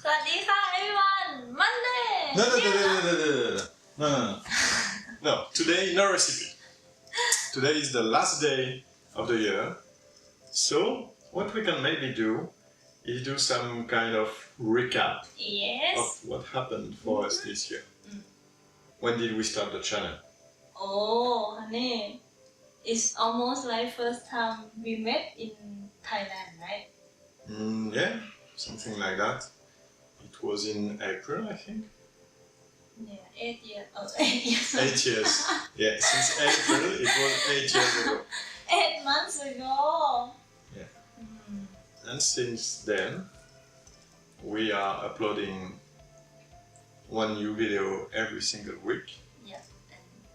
สวัสดีค่ะ everyone Monday No, today no recipe. Today is the last day of the year. So what we can maybe do is do some kind of recap yes of what happened for us this year. When did we start the channel? oh honey it's almost like first time we met in Thailand, right? Yeah, something like that. It was in April, I think. Yeah, 8 years. Oh, 8 years. 8 years. Yeah, since April it was 8 years ago. 8 months ago. Yeah. And since then we are uploading one new video every single week. Yeah.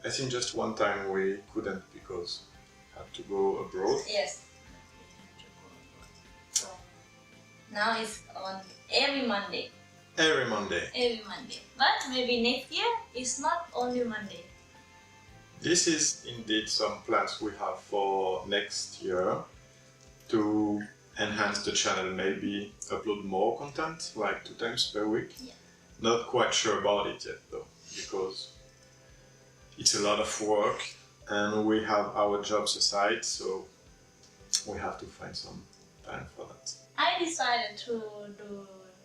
I think just one time we couldn't because we had to go abroad. Yes. So now it's on every Monday. Every Monday. Every Monday. But maybe next year it's not only Monday. This is indeed some plans we have for next year to enhance the channel, maybe upload more content, like 2 times per week. Yeah. Not quite sure about it yet though, because it's a lot of work and we have our jobs aside, so we have to find some time for that. I decided to do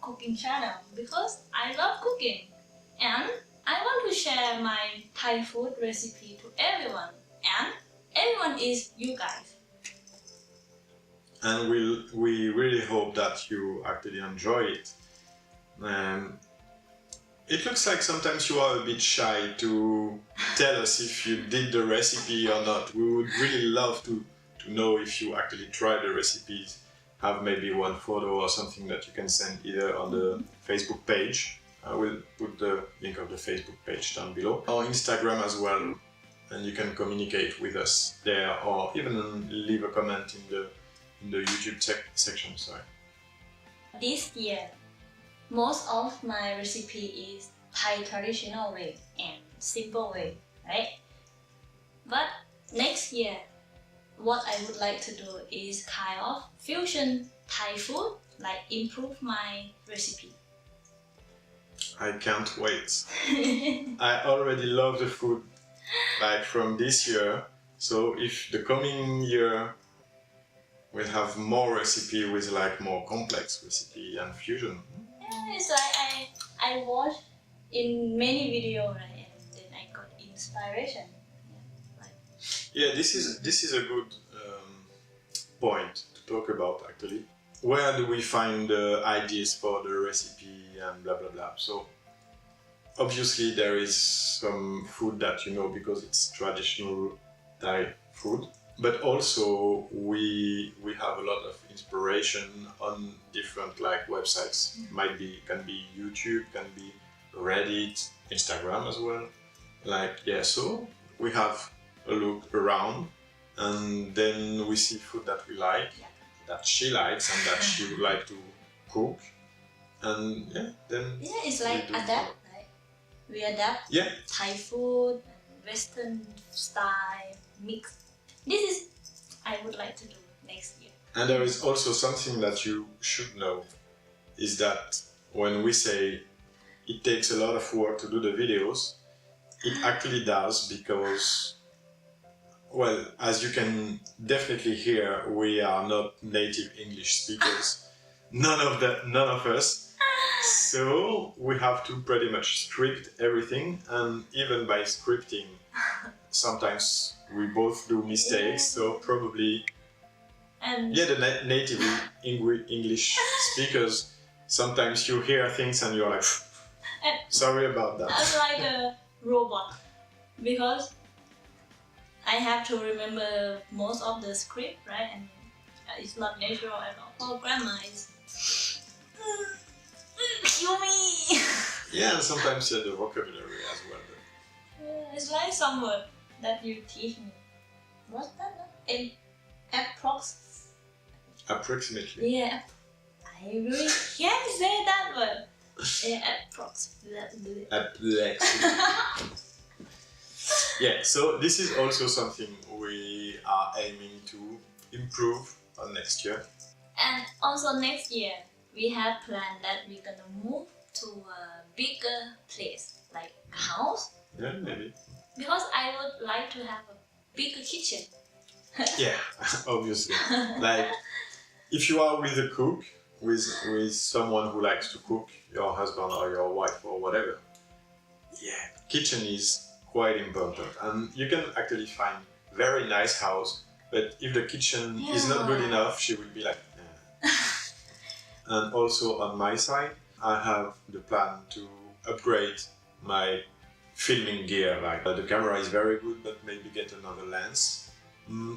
cooking channel because I love cooking and I want to share my Thai food recipe to everyone, and everyone is you guys. And we really hope that you actually enjoy it. It looks like sometimes you are a bit shy to tell us if you did the recipe or not. We would really love to know if you actually tried the recipes. Have maybe one photo or something that you can send either on the Facebook page. I will put the link of the Facebook page down below, or Instagram as well, and you can communicate with us there, or even leave a comment in the YouTube section. Sorry. This year, most of my recipe is Thai traditional way and simple way, right? But next year, what I would like to do is kind of fusion Thai food, like improve my recipe. I can't wait. I already love the food, like from this year. So if the coming year we'll have more recipe with like more complex recipe and fusion. Yeah, it's like I watched in many videos, right, and then I got inspiration. Yeah, this is a good point to talk about actually. Where do we find the ideas for the recipe and blah blah blah? So obviously there is some food that you know because it's traditional Thai food, but also we have a lot of inspiration on different like websites. Can be YouTube, can be Reddit, Instagram as well. Like yeah, so we have a look around and then we see food that we like, that she likes and that she would like to cook, and then it's like adapt, right? We adapt Thai food and Western style mix. This is I would like to do next year. And there is also something that you should know, is that when we say it takes a lot of work to do the videos, it actually does, because well, as you can definitely hear, we are not native English speakers. None of us. So we have to pretty much script everything, and even by scripting, sometimes we both do mistakes. So probably, the native English speakers, sometimes you hear things and you're like, sorry about that. I'm like a robot because I have to remember most of the script, right? And it's not natural at all. For grammar, it's kill me. Yeah, and sometimes the vocabulary as well. It's like some word that you teach me. What's that? Approximately. Yeah, I really can't say that word. Approximately. Yeah, so this is also something we are aiming to improve on next year. And also next year, we have planned that we're gonna move obviously. Like, if you are with a cook, with someone who likes to cook, your husband or your wife or whatever, yeah, kitchen is quite important. And you can actually find very nice house, but if the kitchen is not good enough, she will be like, And also on my side, I have the plan to upgrade my filming gear. Like the camera is very good, but maybe get another lens.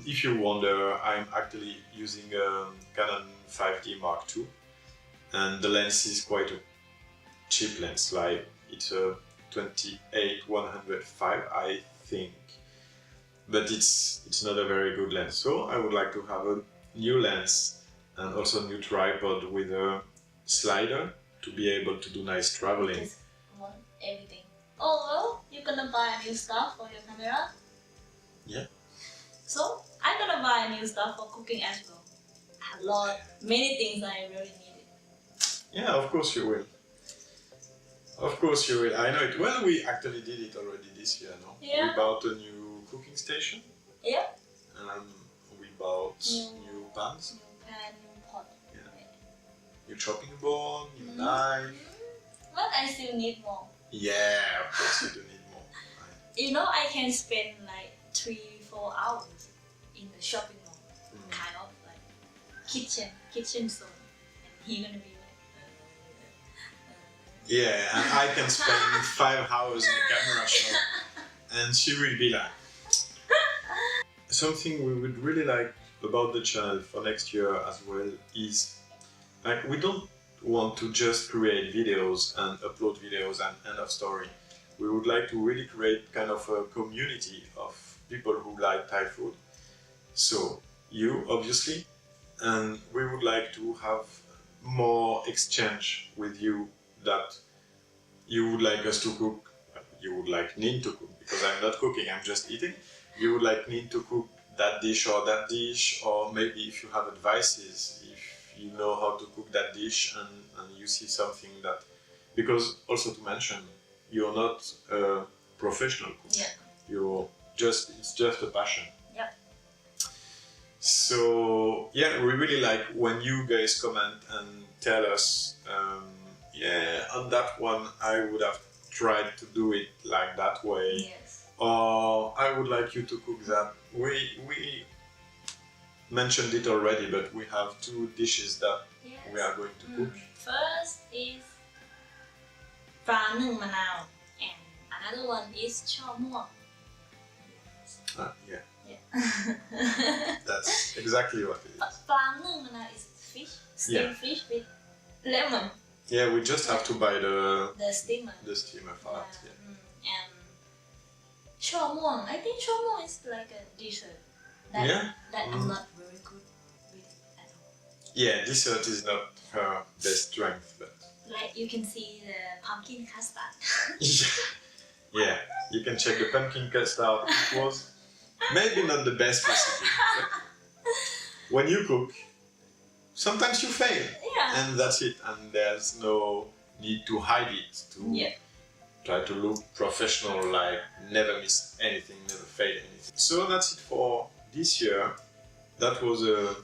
If you wonder, I'm actually using a Canon 5D Mark II, and the lens is quite a cheap lens. Like it's a 28-105, I think, but it's not a very good lens. So I would like to have a new lens and also a new tripod with a slider to be able to do nice traveling. Just want everything. Oh well, you're gonna buy a new stuff for your camera? Yeah. So I'm gonna buy a new stuff for cooking as well. I have many things I really needed. Yeah, of course you will. Of course you will. I know it. Well, we actually did it already this year, no? Yeah. We bought a new cooking station. Yeah. We bought new pans. New pan, new pot. Yeah. New chopping board, new knife. But I still need more. Yeah, of course you do need more. You know, I can spend like 3-4 hours in the shopping mall, kind of like kitchen zone, and he's gonna be like, Yeah, and I can spend 5 hours in the camera shop, and she will be like. Something we would really like about the channel for next year as well is, like, we don't want to just create videos and upload videos and end of story. We would like to really create kind of a community of people who like Thai food. So you, obviously, and we would like to have more exchange with you, that you would like us to cook, you would like Nin to cook, because I'm not cooking, I'm just eating. You would like Nin to cook that dish or that dish, or maybe if you have advices, if you know how to cook that dish and you see something that, because also to mention, you're not a professional cook. Yeah. It's just a passion. Yeah. So yeah, we really like when you guys comment and tell us, on that one I would have tried to do it like that way. Yes. Or I would like you to cook that. We mentioned it already, but we have 2 dishes that we are going to cook. First is ปลานึ่งมะนาว and another one is ช่อม่วง. Yeah. That's exactly what it is. ปลานึ่งมะนาว is fish, steamed fish with lemon. Yeah, we just have to buy the steamer. The steamer for that. Yeah. And ช่อม่วง, I think ช่อม่วง is like a dessert that I'm not very good with at all. Yeah, dessert is not her best strength, but like you can see the pumpkin custard. Yeah, you can check the pumpkin custard. It was maybe not the best recipe. When you cook, sometimes you fail, and that's it. And there's no need to hide it, to try to look professional, like never miss anything, never fail anything. So that's it for this year. That was a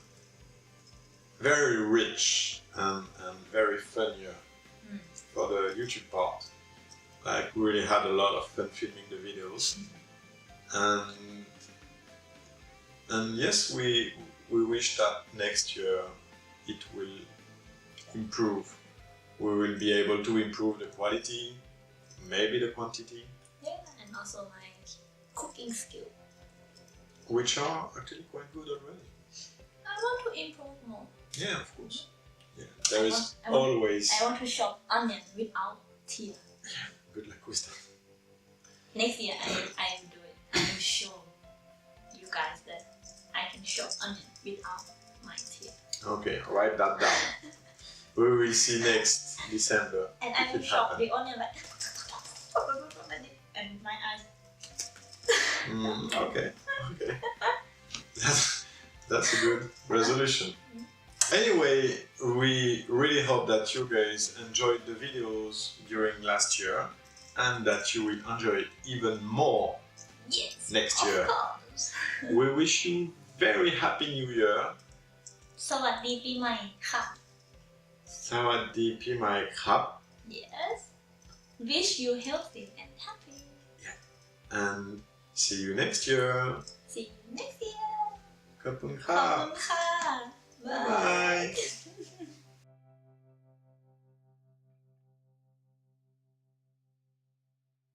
very rich and very fun year for the YouTube part. Like, we really had a lot of fun filming the videos. And yes, we wish that next year it will improve. We will be able to improve the quality, maybe the quantity. Yeah, and also my cooking skill, which are actually quite good already. I want to improve more. Yeah, of course. Yeah, there is always. I want to chop onion without tear. Yeah, good luck with that. Next year, I will do it. I will show you guys that I can chop onion without my tear. Okay, write that down. We will see next December. And I will chop the onion like and my eyes. Okay. That's a good resolution. Anyway, we really hope that you guys enjoyed the videos during last year, and that you will enjoy it even more next year. Of course. We wish you very happy new year สวัสดีปีใหม่ค่ะ สวัสดีปีใหม่ครับ Yes wish you healthy and happy and see you next year see you next year ขอบคุณค ขอ รั บบ คุณค่ะ Bye.